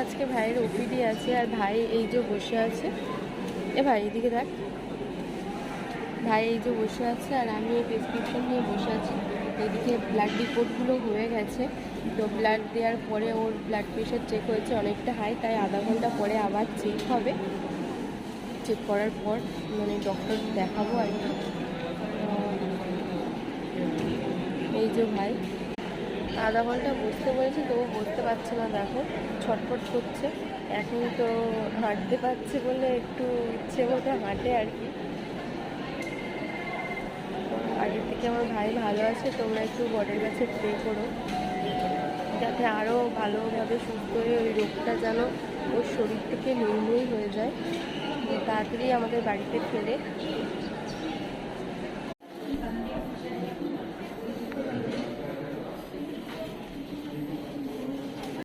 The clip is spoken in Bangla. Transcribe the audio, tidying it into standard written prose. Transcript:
আজকে ভাইয়ের ওপিডি আছে, আর ভাই এই যে বসে আছে। এ ভাই এদিকে দেখ, ভাই এই যে বসে আছে আর আমি এই প্রেসক্রিপশন নিয়ে বসে আছি। এদিকে ব্লাড রিপোর্টগুলো হয়ে গেছে, তো ব্লাড দেওয়ার পরে ওর ব্লাড প্রেশার চেক হয়েছে অনেকটা হাই, তাই আধা ঘন্টা পরে আবার চেক হবে। চেক করার পর মানে ডক্টর দেখাবো আর কি। এই যে ভাই আধা ঘন্টা বসতে বলেছে, তো বসতে পারছে না, দেখো ছটফট করছে। এখন তো হাঁটতে পারছে বলে একটু ইচ্ছে মতো হাঁটে আর কি। আগের থেকে আমার ভাই ভালো আছে, তোমরা একটু বডের কাছে প্রে করো যাতে আরও ভালোভাবে সুস্থ হয়ে ওই রোগটা যেন ওর শরীর থেকে নির্মূল হয়ে যায়, তাড়াতাড়ি আমাদের বাড়িতে ফেরে।